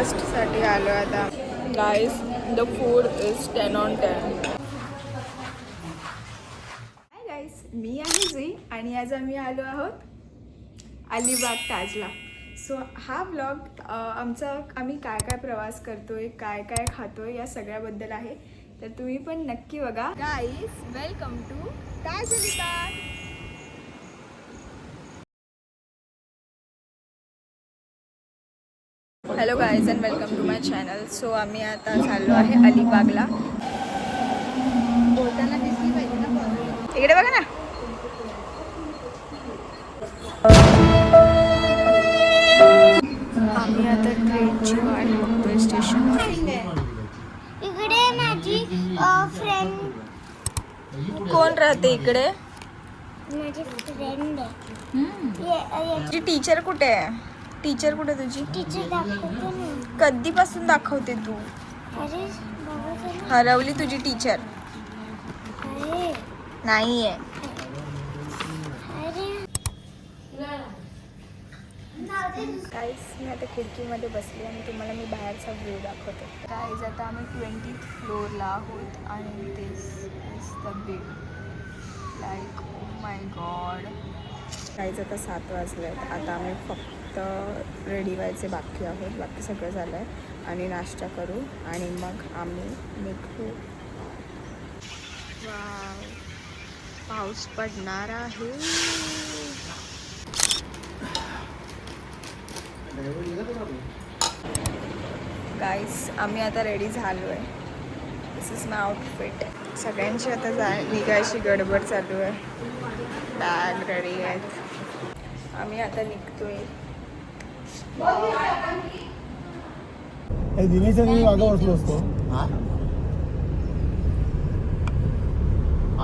ब्रेकफास्टसाठी आलो आता. Guys, the food is 10 on 10. Hi guys, मी आहे जुई आणि आज आम्ही आलो आहोत अलिबाग ताजला. सो हा ब्लॉग आम्ही काय काय प्रवास करतोय, काय काय खातोय या सगळ्याबद्दल आहे. तर तुम्ही पण नक्की बघा. Guys, welcome to Taj Alibag. Hello guys and welcome to my channel. So आम्ही आता चाललो आहे अलिबागला. बोलताना दिसली पाहिजे ना, इकडे बघा ना. आम्ही आता ट्रेनची वाट बघतोय स्टेशनवर. इकडे माझी फ्रेंड. कोण राहते इकडे? माझी फ्रेंड आहे. तुझी टीचर कुठे आहे? टीचर कुठे तुझी? टीचर दाखवते ना. कधीपासून दाखवते तू? अरे बाबा, हरवली तुझी टीचर? अरे नाहीये. अरे गाईज, मी आता खिडकीमध्ये बसली आणि तुम्हाला मी बाहेरचा व्ह्यू दाखवते. गाईज, आता आम्ही 20th फ्लोअरला आहोत आणि this is the view. Like oh my god. Guys, आता 7 वाजले आहेत. आता आम्ही फक्त रेडी व्हायचे बाकी आहोत. बाकी सगळं झालं आहे आणि नाश्ता करू आणि मग आम्ही निघू. वाव, पाऊस पडणार आहे. गाईस, आम्ही आता रेडी झालो आहे. दिस इज माय आउटफिट. सगळ्यांची आता निघायची गडबड चालू आहे. बॅग रेडी आहेत. आम्ही आता निघतोय. दिनेशच्या मी मागं बसलो असतो.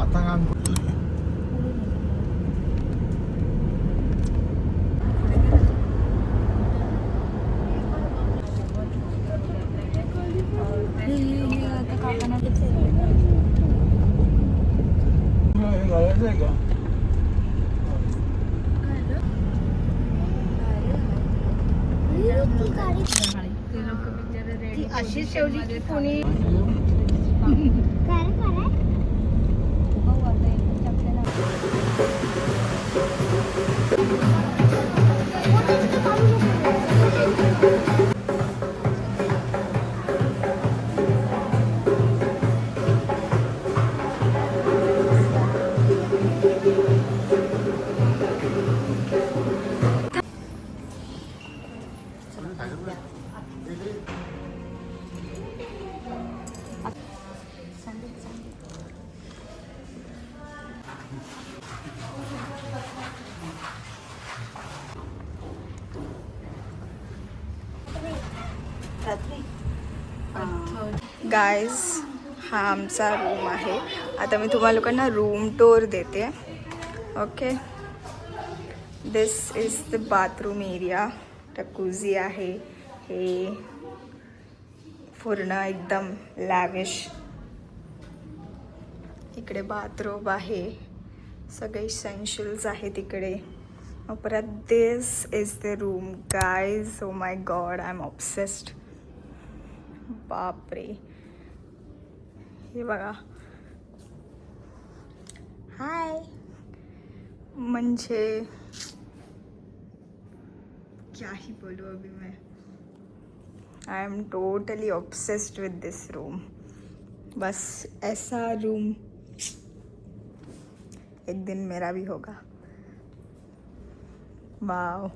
आता काम घालायचं आहे का? अशी ठेवली की कोणी गाईज, हा आमचा रूम आहे. आता मी तुम्हा लोकांना रूम टूर देते. Okay, this is the bathroom area. Jacuzzi आहे. हे पूर्ण एकदम लॅविश. इकडे बाथरूम आहे. सगळे इसेन्शियल्स आहेत इकडे. परत this is the room. Guys, oh my god, I am obsessed. बापरे, हे बघा. हाय, म्हणजे क्या ही बोलूं अभी मैं. आई एम टोटली ऑब्सेस्ड विद दिस रूम. बस ऐसा रूम एक दिन मेरा भी होगा. Wow,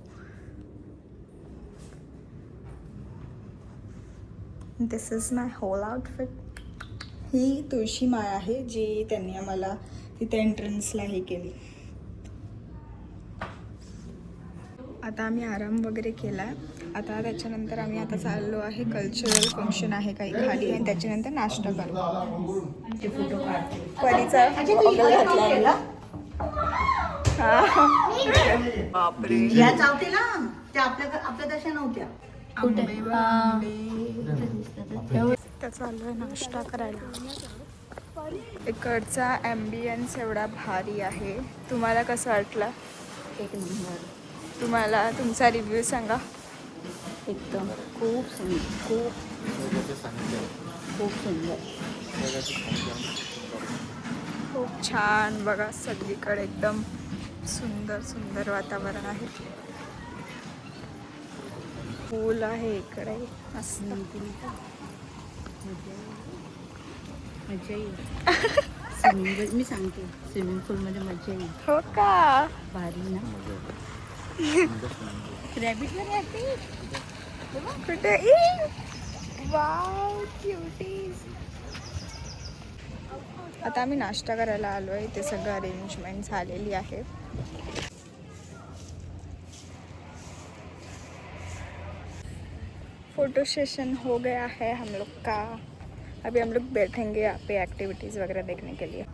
this is my whole outfit. ही तुळशी माळ आहे जी त्यांनी आम्हाला तिथे एंट्रन्सला हे केली. आता आम्ही आराम वगैरे केला. आता त्याच्यानंतर आम्ही आता चाललो आहे. कल्चरल फंक्शन आहे काही खाली आणि त्याच्यानंतर नाश्ता करू. परीचा घातला. बापरे, या चावटीला त्या आपल्या तशा नव्हत्या. तर चालू आहे नाश्ता करायला. इकडचा ॲम्बियन्स एवढा भारी आहे. तुम्हाला कसं वाटलं? एक नंबर. तुम्हाला तुमचा रिव्ह्यू सांगा. एकदम खूप सुंदर, खूप सुंदर. खूप छान बघा, सगळीकडे एकदम सुंदर सुंदर वातावरण आहे. पूल आहे इकडे मस्त. मजा येईल. स्विमिंग मी सांगते, स्विमिंग पूलमध्ये मजा येईल. हो का? भारी ना. रॅबिट कुठे? वाव क्युटीज. आता आम्ही नाश्ता करायला आलो आहे. ते सगळं अरेंजमेंट झालेली आहे. फोटो सेशन हो गया है हम लोग का. अभी हम लोग बैठेंगे यहाँ पे एक्टिविटीज़ वगैरह देखने के लिए.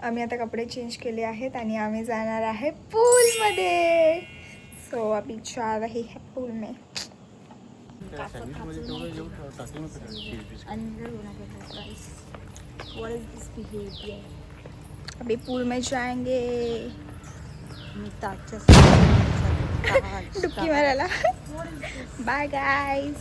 आम्ही आता कपडे चेंज केले आहेत आणि आम्ही जाणार आहे पूलमध्ये. सो अभी जा रही है पूल में. अभी पूल में जाएंगे. डुबकी मारायला. Bye guys.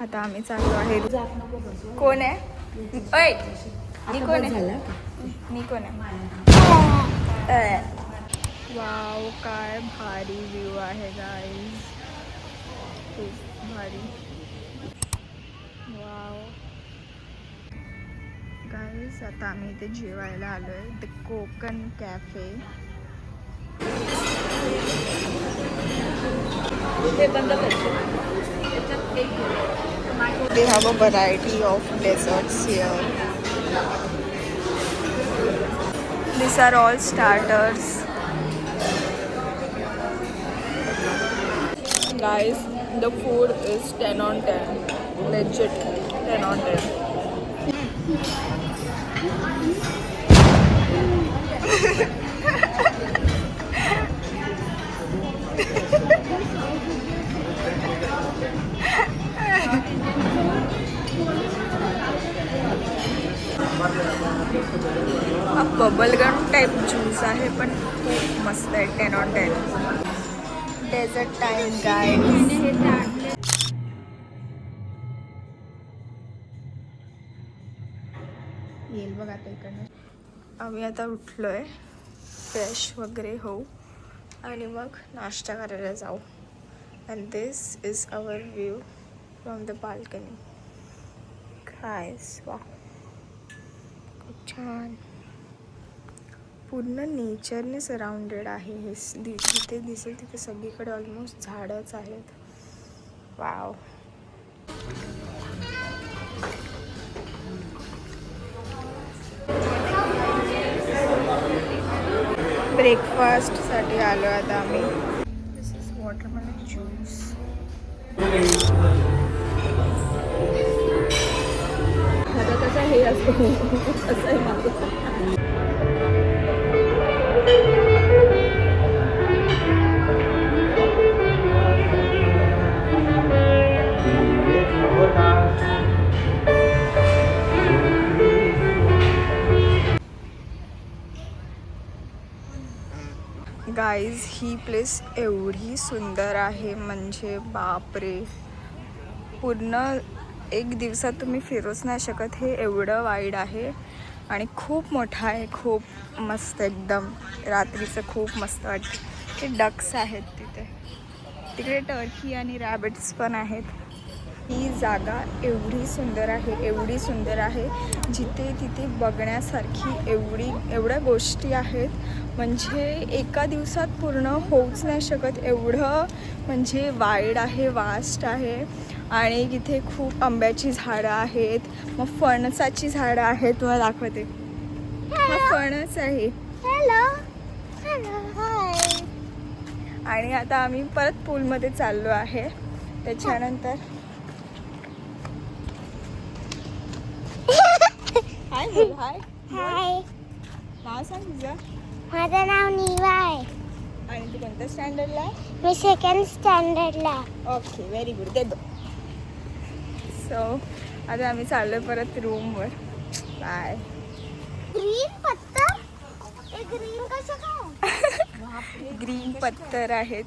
आता आम्ही चाललो आहे. कोण आहे? ओय, मी कोण आहे? मी कोण आहे? वाव, काय भारी व्ह्यू आहे गाईज. खूप भारी. वाव गाईज, आता आम्ही इथे जेवायला आलो आहे. The Konkan cafe. They have a variety of desserts here. These are all starters. Guys, the food is 10 on 10. Legit 10 on 10. हा बबलगम टाईप ज्यूस आहे पण खूप मस्त आहे. 10 on 10. Dessert time guys. येईल बघा आता इकडनं. आम्ही आता उठलो आहे. फ्रेश वगैरे होऊ आणि मग नाश्ता करायला जाऊ. And this is our view from the balcony. Guys वा, खूप छान. पूर्ण नेचरने सराउंडेड आहे हे. जिथे दिसेल तिथे सगळीकडे ऑलमोस्ट झाडच आहेत. वाव. ब्रेकफास्टसाठी आलो आता आम्ही. दिस इज वॉटरमेलन ज्यूस. आता कसं हे असतं असं आहे माझं. गाईज, ही प्लेस एवढी सुंदर आहे म्हणजे बापरे. पूर्ण एक दिवसात तुम्ही फिरूच नाही शकत. हे एवढं वाईड आहे आणि खूप मोठं आहे. खूप मस्त एकदम. रात्रीचं खूप मस्त वाटतं. ते डक्स आहेत तिथे. तिकडे टर्की आणि रॅबिट्स पण आहेत. ही जागा एवढी सुंदर आहे जिथे तिथे बघण्यासारखी एवढ्या गोष्टी आहेत. म्हणजे एका दिवसात पूर्ण होऊच नाही शकत एवढं. म्हणजे वाईड आहे, वास्ट आहे. आणि इथे खूप आंब्याची झाडं आहेत, मग फणसाची झाडं आहेत. तुम्हाला दाखवते, हा फणस आहे. Hello hello hi. आणि आता आम्ही परत पूलमध्ये चाललो आहे. त्याच्यानंतर हाय बोल. हाय हाय. नाव सांग तुझं. माझं नाव नीवा आहे. आणि तू कोणत्या स्टँडर्डला आहे? मी सेकंड स्टँडर्डला. Okay, very good. दे दो. सो आता आम्ही चाललो परत रूमवर. बाय. ग्रीन पत्तर. हे ग्रीन कसं काय? ग्रीन पत्थर आहेत.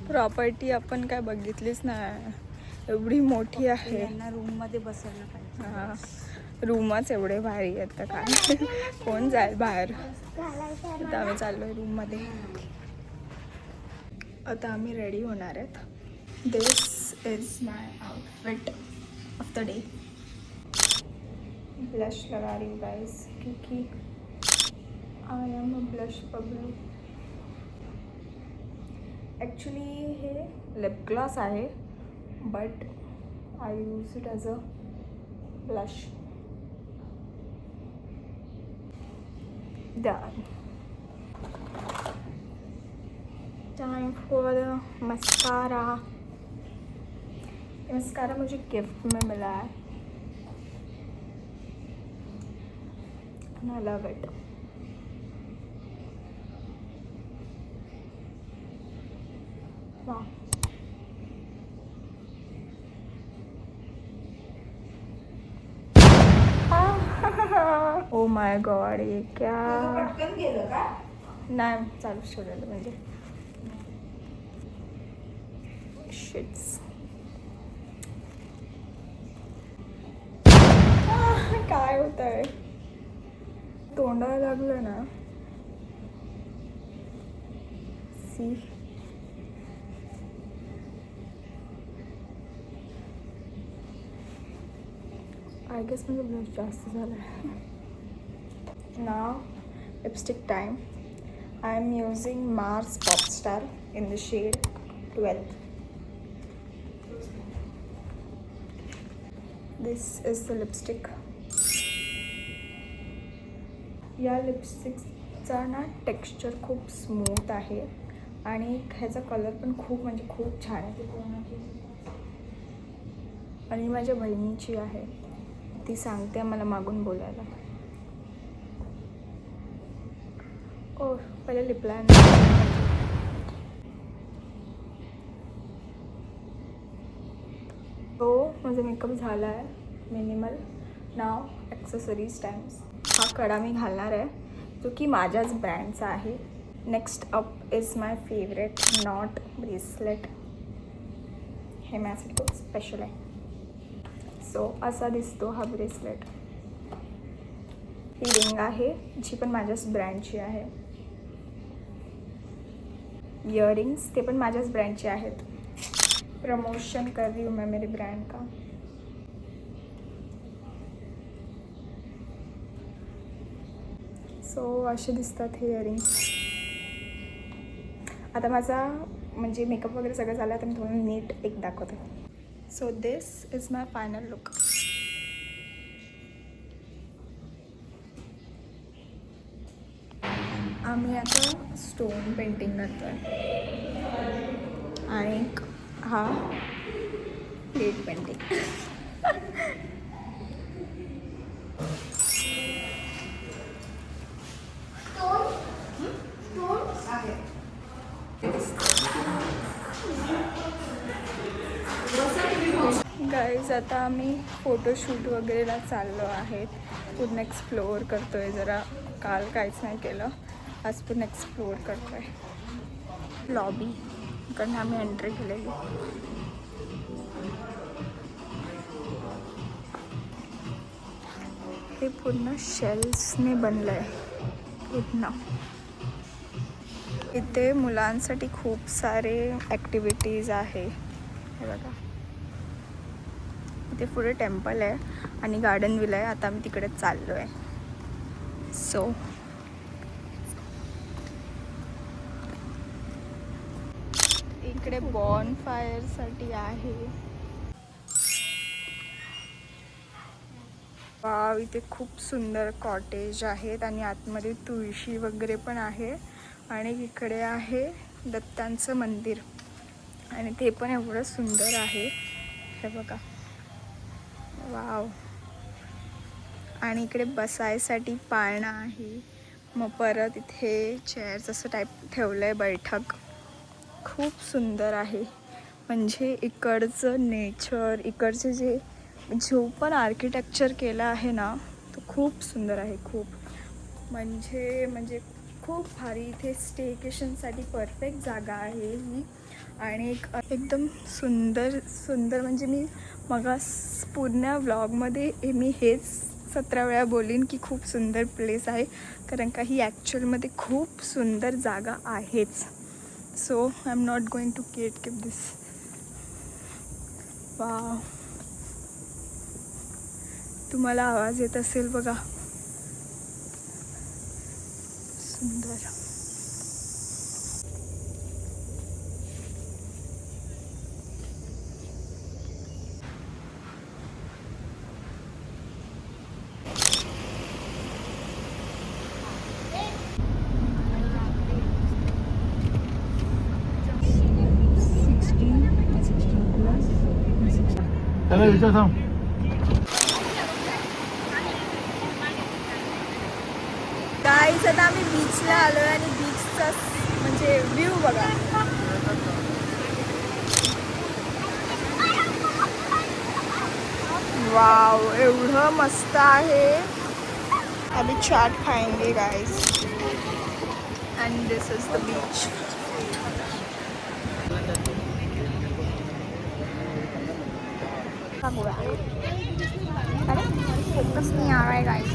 प्रॉपर्टी आपण काय बघितलीच नाही, एवढी मोठी आहे. यांना रूम मध्ये बसायला पाहिजे. हा, रूमच एवढे भारी आहेत तर काय कोण जाईल बाहेर. घालायचं आता आम्ही चाललोय रूममध्ये. आता आम्ही रेडी होणार आहेत. This is my outfit of the day. Blush लगा रही हूँ गाइस क्योंकि I am a blush Bablu. Actually हे लिप ग्लॉस आहे, but I use it as a blush. Done. Time for the mascara. ये मस्कारा मुझे गिफ्ट में मिला है and I love it. Wow. Oh my god, ये क्या. पटकन गेलं का? नाही, चालूच ठेवलेलं म्हणजे शिट्स. काय होत आहे, तोंडाला लागलं ना. सी, आय गेस म्हणजे ब्लश जास्त झालं आहे. नाव lipstick time. I am using Mars popstar in the shade 12. This is the lipstick. या लिपस्टिकचा ना टेक्स्चर खूप स्मूथ आहे आणि ह्याचा कलर पण खूप म्हणजे खूप छान आहे. आणि माझ्या बहिणीची आहे, ती सांगते मला मागून बोलायला. ओ पहिले लिप लायनर. हो, माझा मेकअप झाला आहे मिनिमल. नाव ॲक्सेसरीज टाइम्स. हा कडा मी घालणार आहे जो की माझ्याच ब्रँडचा आहे. Next up is my favourite not bracelet. हे माझ्यासाठी खूप स्पेशल आहे. सो असा दिसतो हा ब्रेसलेट. ही रिंग आहे जी पण माझ्याच ब्रँडची आहे. इयरिंग्स ते पण माझ्याच ब्रँडचे आहेत. प्रमोशन कर रही हूँ मैं मेरे ब्रँड का. सो असे दिसतात हे इयरिंग्स. आता माझा म्हणजे मेकअप वगैरे सगळं झालं, तर मी तुम्हाला नीट एक दाखवते. So this is my final look. आम्ही आता स्टोन पेंटिंग करतोय आणि हा प्लेट पेंटिंग. गाईज आता आम्ही फोटोशूट वगैरेला चाललो आहेत. पूर्ण एक्सप्लोअर करतो आहे. जरा काल काहीच नाही केलं, आज पूर्ण एक्सप्लोअर करतो आहे. लॉबी इकडनं आम्ही एंट्री केलेली. हे पूर्ण शेल्सने बनलं आहे पूर्ण. इथे मुलांसाठी खूप सारे ॲक्टिव्हिटीज आहे. हे बघा, इथे पुढे टेम्पल आहे आणि गार्डन व्हील आहे. आता आम्ही तिकडे चाललो आहे. सो इकडे बॉन फायरसाठी आहे. वाव, इथे खूप सुंदर कॉटेज आहेत आणि आतमध्ये तुळशी वगैरे पण आहे. आणि इकडे आहे दत्तांचं मंदिर आणि ते पण एवढं सुंदर आहे. हे बघा, वाव. आणि इकडे बसायसाठी पाळणा आहे. मग परत इथे चेअर्स असं टाईप ठेवलं आहे, बैठक. खूप सुंदर आहे. म्हणजे इकडचं नेचर, इकडचे जो पण आर्किटेक्चर केलं आहे ना, तो खूप सुंदर आहे. खूप म्हणजे खूप भारी. इथे स्टेकेशनसाठी परफेक्ट जागा आहे ही. आणि एकदम सुंदर म्हणजे मी पूर्ण व्लॉगमध्ये मी हेच 17 वेळा बोलीन की खूप सुंदर प्लेस आहे, कारण का ही ॲक्च्युअलमध्ये खूप सुंदर जागा आहेच. So I am not going to keep this. Wow, तुम्हाला आवाज येत असेल बघा, सुंदर. त्याला विचार थांब. गाईज, आता आम्ही बीचला आलो आहे आणि बीचचा म्हणजे व्ह्यू बघा. वाव, एवढं मस्त आहे. अभी चाट खाएंगे guys end this is the beach. अरे फोकस नहीं आ रहा है गाइस.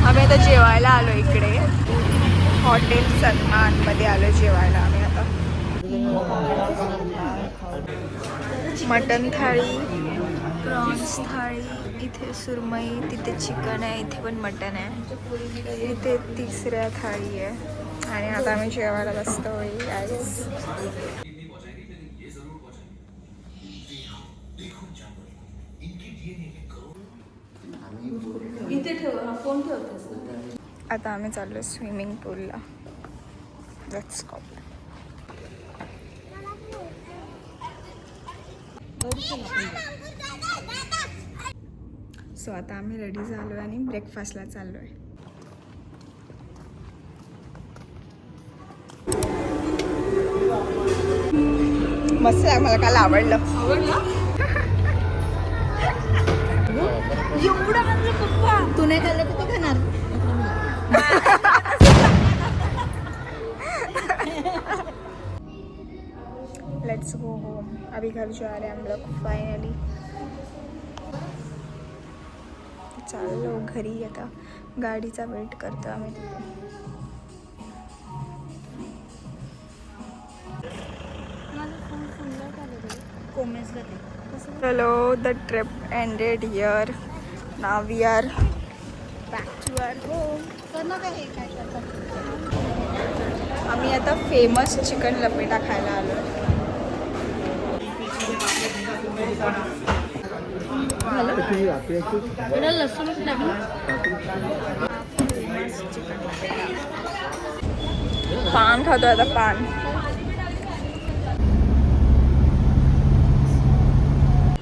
आम्ही आता जेवायला आलो इकडे हॉटेल सन्मानमध्ये आलो जेवायला आम्ही आता. मटन थाळी, प्रॉन्स थाळी, इथे सुरमई, तिथे चिकन आहे, इथे पण मटन आहे, इथे तिसऱ्या थाळी आहे. आणि आता आम्ही जेवायला बसतोय गाईस. इथे ठेव, हा फोन ठेवतेस. आता आम्ही चाललो स्विमिंग पूलला. Let's go. सो आता आम्ही रेडी झालो आहे आणि ब्रेकफास्टला चाललो आहे. मस्त आहे, मला काल आवडलं. एवढं म्हणजे पप्पा तू नाही खाल्लं तर तू खाणार. Let's go home. अभी घर जा रहे हैं हम लोग फाइनली. चाललो घरी. आता गाडीचा वेट करतो आम्ही तिथे. कोमेजला ते Hello, the trip ended here. Now we are back to our home. आम्ही आता फेमस चिकन लपेटा खायला आलो. लसूणच टाकलं. पान खातो आता, पान.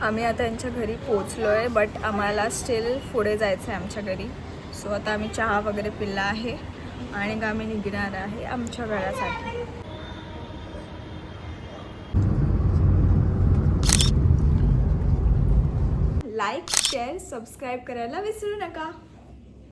आम्ही आता यांच्या घरी पोचलो आहे, बट आम्हाला स्टील पुढे जायचं आहे आमच्या घरी. सो आता आम्ही चहा वगैरे पिला आहे आणि आम्ही निघणार आहे आमच्या घरासाठी. लाईक, शेअर, सबस्क्राईब करायला विसरू नका.